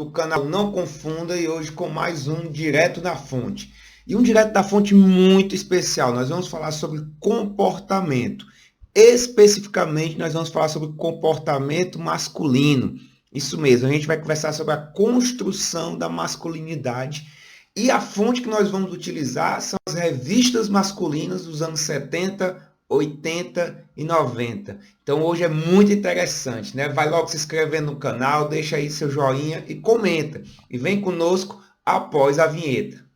do canal Não Confunda, e hoje com mais um Direto da Fonte. E um Direto da Fonte muito especial. Nós vamos falar sobre comportamento. Especificamente, nós vamos falar sobre comportamento masculino. Isso mesmo, a gente vai conversar sobre a construção da masculinidade. E a fonte que nós vamos utilizar são as revistas masculinas dos anos 70, 80 e 90. Então hoje é muito interessante, né? Vai logo se inscrevendo no canal, deixa aí seu joinha e comenta. E vem conosco após a vinheta.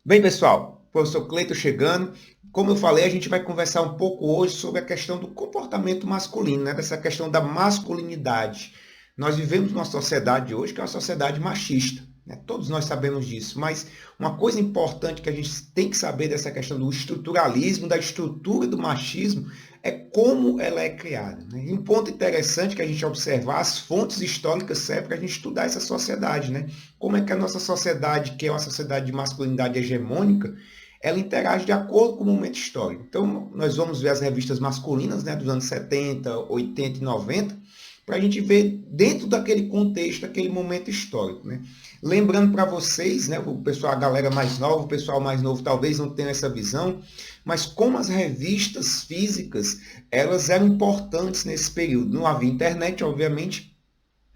Bem, pessoal, professor Cleiton chegando. Como eu falei, a gente vai conversar um pouco hoje sobre a questão do comportamento masculino, né? Dessa questão da masculinidade. Nós vivemos numa sociedade hoje que é uma sociedade machista, né? Todos nós sabemos disso, mas uma coisa importante que a gente tem que saber dessa questão do estruturalismo, da estrutura do machismo, é como ela é criada, né? E um ponto interessante que a gente observar, as fontes históricas servem para a gente estudar essa sociedade, né? Como é que a nossa sociedade, que é uma sociedade de masculinidade hegemônica, ela interage de acordo com o momento histórico. Então, nós vamos ver as revistas masculinas, né, dos anos 70, 80 e 90, para a gente ver dentro daquele contexto, aquele momento histórico, né? Lembrando para vocês, né, o pessoal, a galera mais nova, o pessoal mais novo talvez não tenha essa visão, mas como as revistas físicas, elas eram importantes nesse período. Não havia internet, obviamente,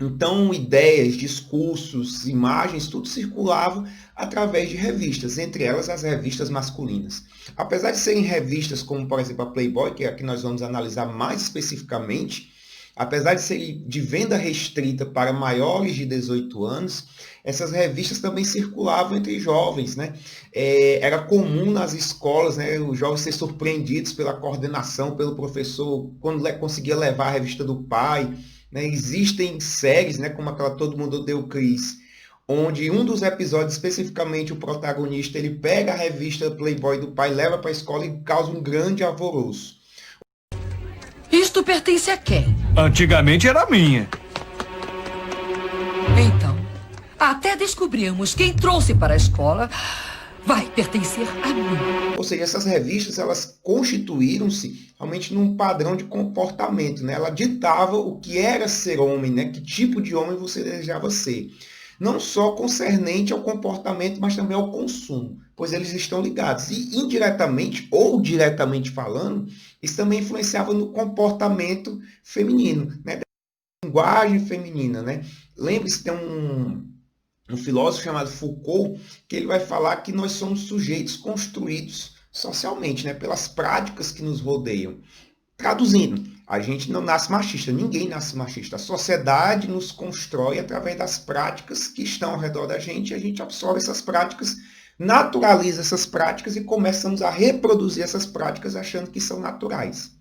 então, ideias, discursos, imagens, tudo circulava através de revistas, entre elas as revistas masculinas. Apesar de serem revistas como, por exemplo, a Playboy, que é a que nós vamos analisar mais especificamente, apesar de serem de venda restrita para maiores de 18 anos, essas revistas também circulavam entre jovens, né? Era comum nas escolas, né, os jovens serem surpreendidos pela coordenação, pelo professor, quando conseguia levar a revista do pai. Né? Existem séries, né, como aquela Todo Mundo Odeia o Chris, onde um dos episódios, especificamente o protagonista, ele pega a revista Playboy do pai, leva para a escola e causa um grande alvoroço. Isto pertence a quem? Antigamente era minha. Então, até descobrirmos quem trouxe para a escola, vai pertencer a mim. Ou seja, essas revistas, elas constituíram-se realmente num padrão de comportamento, né? Ela ditava o que era ser homem, né? Que tipo de homem você desejava ser. Não só concernente ao comportamento, mas também ao consumo, pois eles estão ligados. E indiretamente ou diretamente falando, isso também influenciava no comportamento feminino, né? Da linguagem feminina, né? Lembre-se, tem um filósofo chamado Foucault, que ele vai falar que nós somos sujeitos construídos socialmente, né, pelas práticas que nos rodeiam. Traduzindo, a gente não nasce machista, ninguém nasce machista. A sociedade nos constrói através das práticas que estão ao redor da gente, e a gente absorve essas práticas, naturaliza essas práticas e começamos a reproduzir essas práticas achando que são naturais.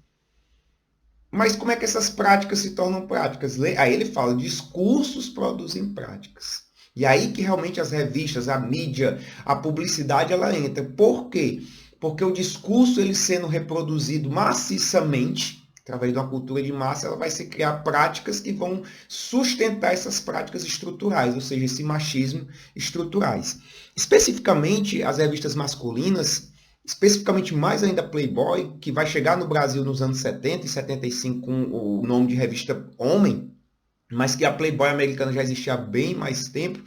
Mas como é que essas práticas se tornam práticas? Aí ele fala, discursos produzem práticas. E aí que realmente as revistas, a mídia, a publicidade, ela entra. Por quê? Porque o discurso, ele sendo reproduzido maciçamente, através de uma cultura de massa, ela vai se criar práticas que vão sustentar essas práticas estruturais, ou seja, esse machismo estruturais. Especificamente, as revistas masculinas, especificamente mais ainda Playboy, que vai chegar no Brasil nos anos 70 e 75 com o nome de revista Homem, mas que a Playboy americana já existia há bem mais tempo,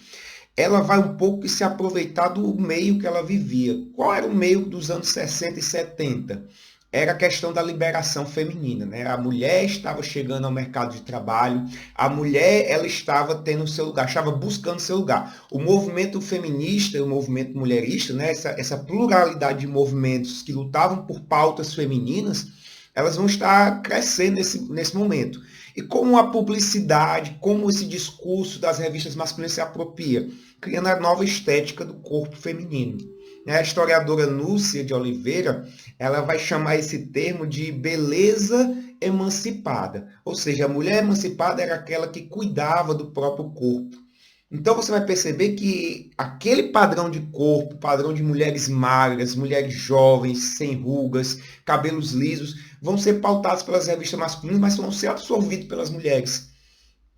ela vai um pouco se aproveitar do meio que ela vivia. Qual era o meio dos anos 60 e 70? Era a questão da liberação feminina, né? A mulher estava chegando ao mercado de trabalho, a mulher ela estava tendo seu lugar, estava buscando seu lugar. O movimento feminista, o movimento mulherista, né? Essa pluralidade de movimentos que lutavam por pautas femininas, elas vão estar crescendo nesse momento. E como a publicidade, como esse discurso das revistas masculinas se apropria, criando a nova estética do corpo feminino. A historiadora Núcia de Oliveira, ela vai chamar esse termo de beleza emancipada. Ou seja, a mulher emancipada era aquela que cuidava do próprio corpo. Então você vai perceber que aquele padrão de corpo, padrão de mulheres magras, mulheres jovens, sem rugas, cabelos lisos, vão ser pautados pelas revistas masculinas, mas vão ser absorvidos pelas mulheres.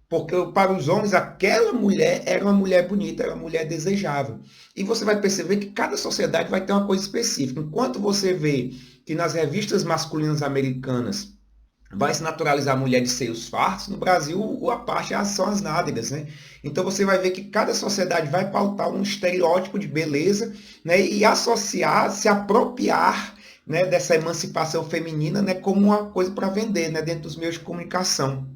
Porque para os homens, aquela mulher era uma mulher bonita, era uma mulher desejável. E você vai perceber que cada sociedade vai ter uma coisa específica. Enquanto você vê que nas revistas masculinas americanas vai se naturalizar a mulher de seios fartos, no Brasil a parte são as nádegas, né? Então você vai ver que cada sociedade vai pautar um estereótipo de beleza, né? E associar, se apropriar, né, dessa emancipação feminina, né, como uma coisa para vender, né, dentro dos meios de comunicação.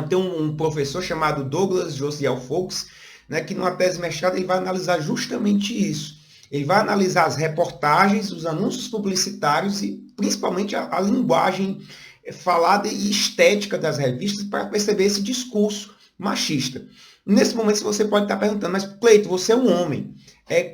Tem um professor chamado Douglas Josiel Fox, né, que numa tese de mestrado ele vai analisar justamente isso. Ele vai analisar as reportagens, os anúncios publicitários e principalmente a linguagem falada e estética das revistas para perceber esse discurso machista. Nesse momento você pode estar perguntando, mas Cleito, você é um homem.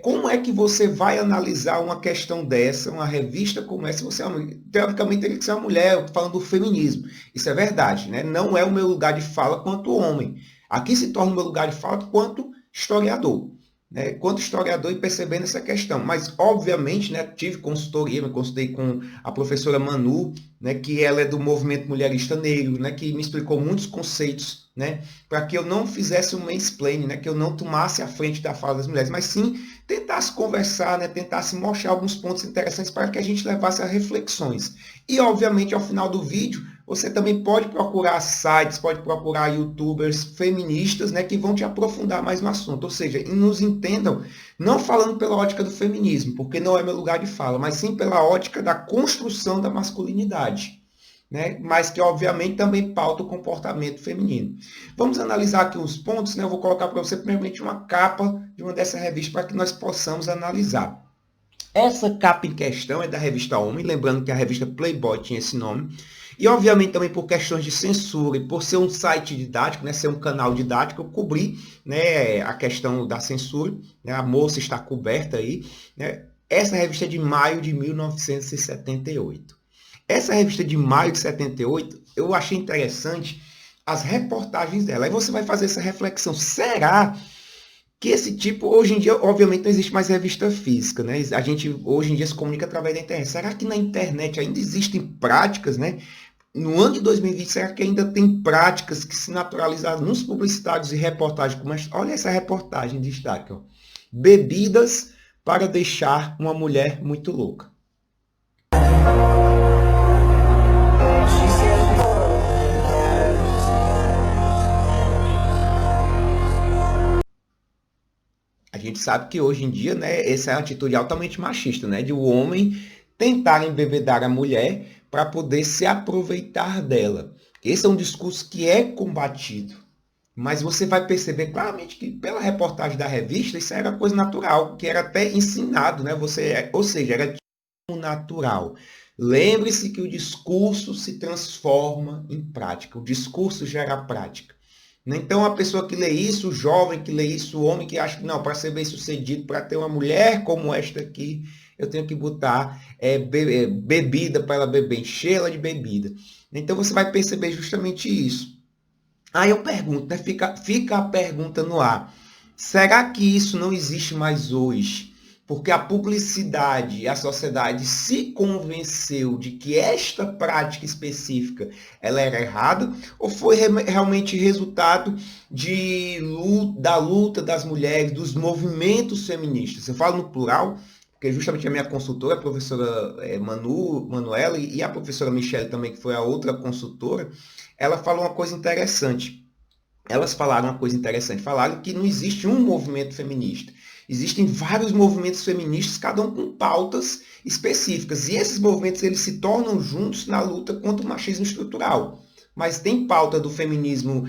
Como é que você vai analisar uma questão dessa, uma revista como essa, você é uma, teoricamente teria que ser uma mulher, eu estou falando do feminismo. Isso é verdade, né? Não é o meu lugar de fala quanto homem. Aqui se torna o meu lugar de fala quanto historiador. Né, quanto historiador e percebendo essa questão. Mas, obviamente, né, tive consultoria, me consultei com a professora Manu, né, que ela é do movimento mulherista negro, né, que me explicou muitos conceitos, né, para que eu não fizesse um mansplaining, né, que eu não tomasse a frente da fala das mulheres, mas sim tentasse conversar, né, tentasse mostrar alguns pontos interessantes para que a gente levasse a reflexões. E, obviamente, ao final do vídeo, você também pode procurar sites, pode procurar youtubers feministas, né, que vão te aprofundar mais no assunto. Ou seja, e nos entendam, não falando pela ótica do feminismo, porque não é meu lugar de fala, mas sim pela ótica da construção da masculinidade. Né, mas que obviamente também pauta o comportamento feminino. Vamos analisar aqui os pontos, né? Eu vou colocar para você primeiramente uma capa de uma dessas revistas para que nós possamos analisar. Essa capa em questão é da revista Homem, lembrando que a revista Playboy tinha esse nome. E, obviamente, também por questões de censura e por ser um site didático, né, ser um canal didático, eu cobri, né, a questão da censura. Né, a moça está coberta aí. Né. Essa revista é de maio de 1978. Essa revista de maio de 78, eu achei interessante as reportagens dela. Aí você vai fazer essa reflexão. Será que esse tipo, hoje em dia, obviamente, não existe mais revista física, né? A gente, hoje em dia, se comunica através da internet. Será que na internet ainda existem práticas, né? No ano de 2020, será que ainda tem práticas que se naturalizaram nos publicitários e reportagens? Olha essa reportagem de destaque, ó. Bebidas para deixar uma mulher muito louca. A gente sabe que hoje em dia, né, essa é uma atitude altamente machista, né, de o homem tentar embebedar a mulher para poder se aproveitar dela. Esse é um discurso que é combatido, mas você vai perceber claramente que pela reportagem da revista isso era coisa natural, que era até ensinado, né? Ou seja, era natural. Lembre-se que o discurso se transforma em prática, o discurso gera prática. Então, a pessoa que lê isso, o jovem que lê isso, o homem que acha que não, para ser bem sucedido, para ter uma mulher como esta aqui, eu tenho que botar bebida para ela beber, encher-la de bebida. Então, você vai perceber justamente isso. Aí eu pergunto, né, fica a pergunta no ar. Será que isso não existe mais hoje? Porque a publicidade e a sociedade se convenceu de que esta prática específica ela era errada, ou foi realmente resultado da luta das mulheres, dos movimentos feministas? Eu falo no plural, porque justamente a minha consultora, a professora Manuela, e a professora Michele também, que foi a outra consultora, ela falou uma coisa interessante. Elas falaram uma coisa interessante, falaram que não existe um movimento feminista. Existem vários movimentos feministas, cada um com pautas específicas. E esses movimentos eles se tornam juntos na luta contra o machismo estrutural. Mas tem pauta do feminismo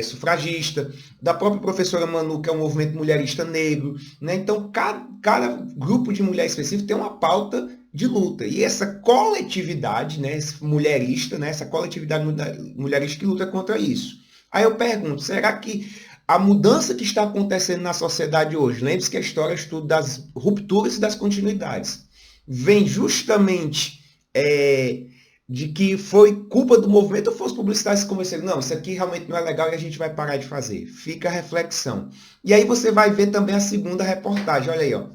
sufragista, da própria professora Manu, que é um movimento mulherista negro. Né? Então, cada grupo de mulher específico tem uma pauta de luta. E essa coletividade, né, mulherista, né, essa coletividade mulherista que luta contra isso. Aí eu pergunto, será que a mudança que está acontecendo na sociedade hoje, lembre-se que a história é estudo das rupturas e das continuidades, vem justamente de que foi culpa do movimento ou fosse publicitários que convenceram, não, isso aqui realmente não é legal e a gente vai parar de fazer. Fica a reflexão. E aí você vai ver também a segunda reportagem, olha aí, ó.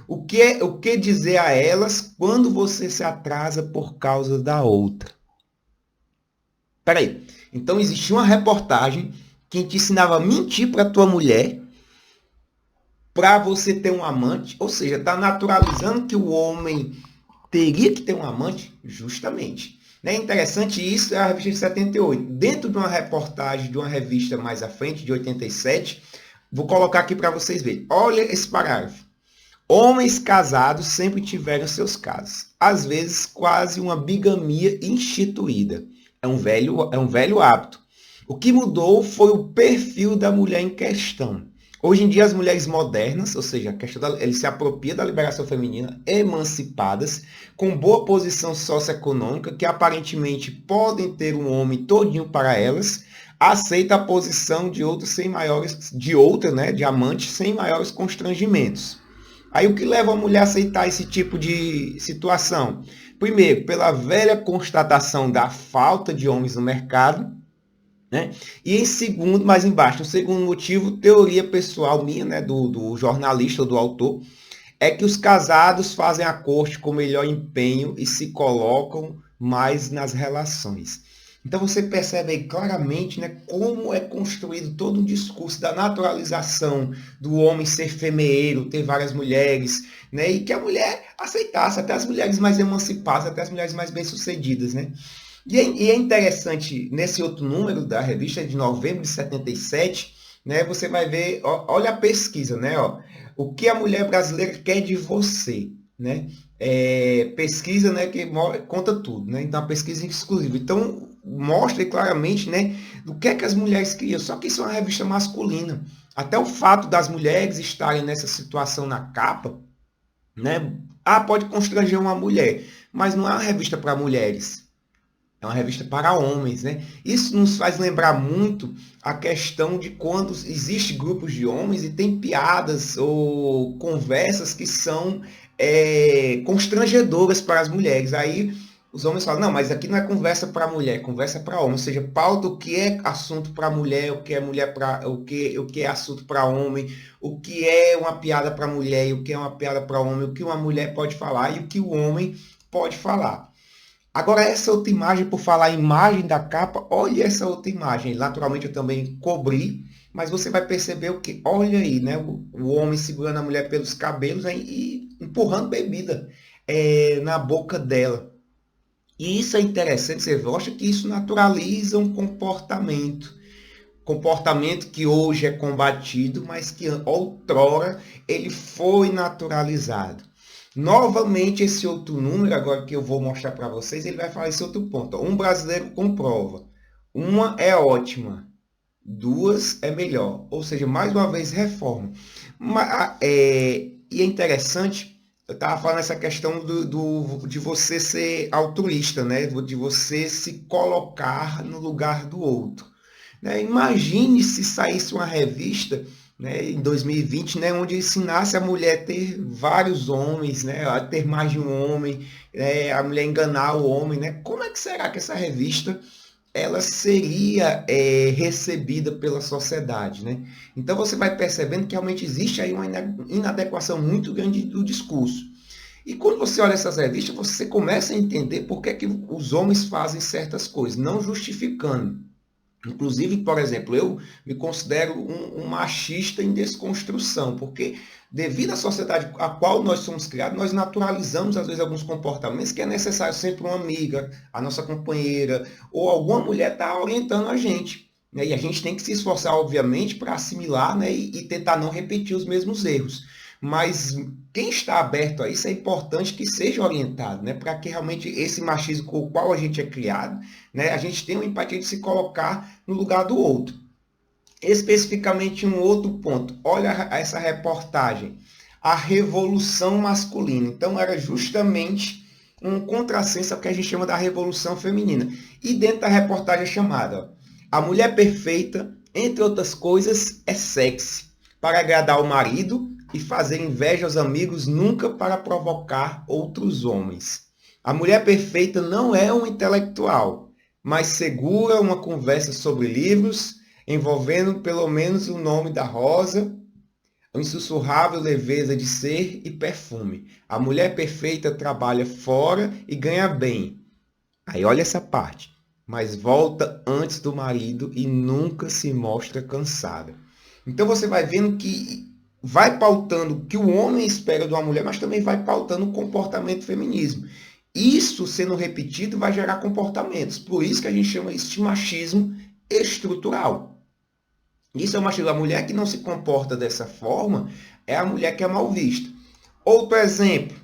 O que dizer a elas quando você se atrasa por causa da outra? Peraí. Então existia uma reportagem que te ensinava a mentir para tua mulher para você ter um amante, ou seja, está naturalizando que o homem teria que ter um amante, justamente. É interessante isso, é a revista de 78. Dentro de uma reportagem de uma revista mais à frente, de 87, vou colocar aqui para vocês verem. Olha esse parágrafo. Homens casados sempre tiveram seus casos. Às vezes, quase uma bigamia instituída. É um velho hábito. O que mudou foi o perfil da mulher em questão. Hoje em dia, as mulheres modernas, ou seja, ele se apropria da liberação feminina, emancipadas, com boa posição socioeconômica, que aparentemente podem ter um homem todinho para elas, aceita a posição de outra, de amante, sem maiores constrangimentos. Aí o que leva a mulher a aceitar esse tipo de situação? Primeiro, pela velha constatação da falta de homens no mercado, né? E em segundo, mais embaixo, o segundo motivo, teoria pessoal minha, né, do jornalista ou do autor, é que os casados fazem a corte com melhor empenho e se colocam mais nas relações. Então você percebe aí claramente, né, como é construído todo um discurso da naturalização do homem ser femeeiro, ter várias mulheres, né, e que a mulher aceitasse, até as mulheres mais emancipadas, até as mulheres mais bem-sucedidas, né? E é interessante, nesse outro número da revista de novembro de 77, né, você vai ver, olha a pesquisa, né, ó, o que a mulher brasileira quer de você, né? Pesquisa, né, que conta tudo, né? Então, a pesquisa exclusiva. Então, mostra claramente, né, do que é que as mulheres queriam. Só que isso é uma revista masculina. Até o fato das mulheres estarem nessa situação na capa, né? Pode constranger uma mulher, mas não é uma revista para mulheres. É uma revista para homens, né? Isso nos faz lembrar muito a questão de quando existem grupos de homens e tem piadas ou conversas que são constrangedoras para as mulheres. Aí os homens falam, não, mas aqui não é conversa para mulher, é conversa para homem. Ou seja, pauta o que é assunto para mulher, o que é mulher para o que é assunto para homem, o que é uma piada para mulher e o que é uma piada para homem, o que uma mulher pode falar e o que o homem pode falar. Agora, essa outra imagem, por falar em imagem da capa, olha essa outra imagem. Naturalmente, eu também cobri, mas você vai perceber o que? Olha aí, né? O homem segurando a mulher pelos cabelos, né? E empurrando bebida na boca dela. E isso é interessante, você mostra que isso naturaliza um comportamento. Comportamento que hoje é combatido, mas que outrora ele foi naturalizado. Novamente, esse outro número, agora que eu vou mostrar para vocês, ele vai falar esse outro ponto. Um brasileiro comprova. Uma é ótima, duas é melhor. Ou seja, mais uma vez, reforma. E é interessante, eu estava falando essa questão de você ser altruísta, né? De você se colocar no lugar do outro. Né? Imagine se saísse uma revista, né, em 2020, né, onde ensinasse a mulher a ter vários homens, né, a ter mais de um homem, a mulher enganar o homem, né? Como é que será que essa revista ela seria recebida pela sociedade, né? Então você vai percebendo que realmente existe aí uma inadequação muito grande do discurso. E quando você olha essas revistas, você começa a entender por que que os homens fazem certas coisas, não justificando. Inclusive, por exemplo, eu me considero um machista em desconstrução, porque devido à sociedade a qual nós somos criados, nós naturalizamos, às vezes, alguns comportamentos que é necessário sempre uma amiga, a nossa companheira, ou alguma mulher estar orientando a gente. Né? E a gente tem que se esforçar, obviamente, para assimilar, né? E tentar não repetir os mesmos erros. Mas quem está aberto a isso é importante que seja orientado, né? Para que realmente esse machismo com o qual a gente é criado, né? A gente tenha uma empatia de se colocar no lugar do outro. Especificamente um outro ponto. Olha essa reportagem. A revolução masculina. Então era justamente um contrassenso ao que a gente chama da revolução feminina. E dentro da reportagem é chamada, a mulher perfeita, entre outras coisas, é sexy. Para agradar o marido e fazer inveja aos amigos, nunca para provocar outros homens. A mulher perfeita não é um intelectual, mas segura uma conversa sobre livros, envolvendo pelo menos o nome da rosa, uma insussurrável leveza de ser e perfume. A mulher perfeita trabalha fora e ganha bem. Aí olha essa parte. mas volta antes do marido e nunca se mostra cansada. Então você vai vendo que vai pautando o que o homem espera de uma mulher, mas também vai pautando o comportamento feminismo. Isso sendo repetido vai gerar comportamentos. Por isso que a gente chama isso de machismo estrutural. Isso é o machismo. A mulher que não se comporta dessa forma é a mulher que é mal vista. Outro exemplo.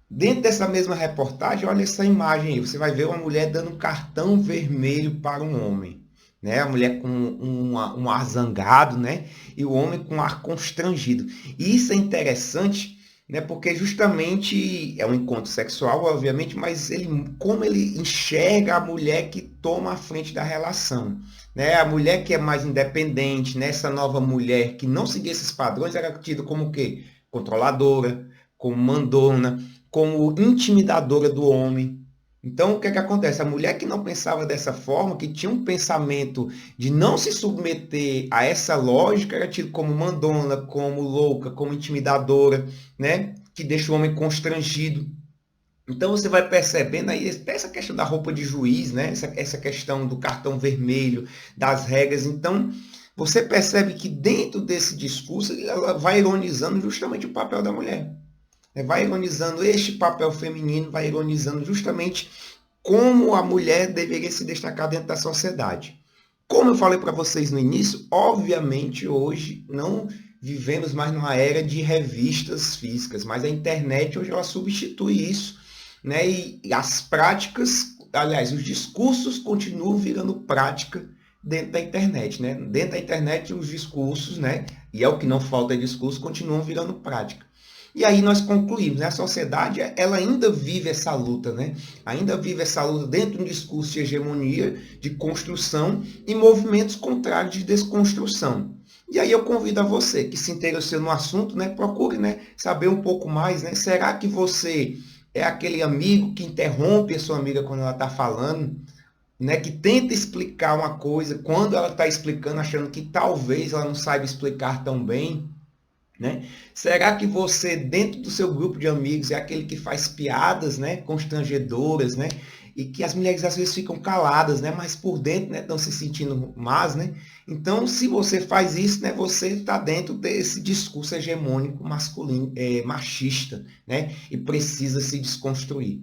Dentro dessa mesma reportagem, olha essa imagem aí. Você vai ver uma mulher dando um cartão vermelho para um homem. Né? A mulher com um ar zangado, né? E o homem com um ar constrangido. E isso é interessante, né? Porque justamente é um encontro sexual, obviamente, mas como ele enxerga a mulher que toma a frente da relação. Né? A mulher que é mais independente, né? Essa nova mulher que não seguia esses padrões, era tida como o quê? Controladora, como mandona, como intimidadora do homem. Então, o que é que acontece? A mulher que não pensava dessa forma, que tinha um pensamento de não se submeter a essa lógica, era tida como mandona, como louca, como intimidadora, né? Que deixa o homem constrangido. Então, você vai percebendo aí essa questão da roupa de juiz, né? Essa questão do cartão vermelho, das regras. Então, você percebe que dentro desse discurso, ela vai ironizando justamente o papel da mulher. Vai ironizando este papel feminino, vai ironizando justamente como a mulher deveria se destacar dentro da sociedade. Como eu falei para vocês no início, obviamente hoje não vivemos mais numa era de revistas físicas, mas a internet hoje ela substitui isso, né? E as práticas, aliás, os discursos continuam virando prática dentro da internet, né? Dentro da internet os discursos, né? E é o que não falta é discurso, continuam virando prática. E aí nós concluímos, né? A sociedade ela ainda vive essa luta, né? Ainda vive essa luta dentro de um discurso de hegemonia, de construção e movimentos contrários de desconstrução. E aí eu convido a você que se interessou no assunto, né? Procure, né? Saber um pouco mais, né? Será que você é aquele amigo que interrompe a sua amiga quando ela está falando? Né, que tenta explicar uma coisa quando ela está explicando, achando que talvez ela não saiba explicar tão bem? Né? Será que você, dentro do seu grupo de amigos, é aquele que faz piadas, né, constrangedoras, né, e que as mulheres às vezes ficam caladas, né, mas por dentro, né, estão se sentindo más, né? Então, se você faz isso, né, você está dentro desse discurso hegemônico masculino, machista, né, e precisa se desconstruir.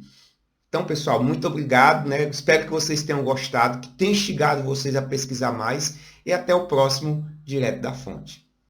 Então, pessoal, muito obrigado, né? Espero que vocês tenham gostado, que tenha instigado vocês a pesquisar mais e até o próximo Direto da Fonte.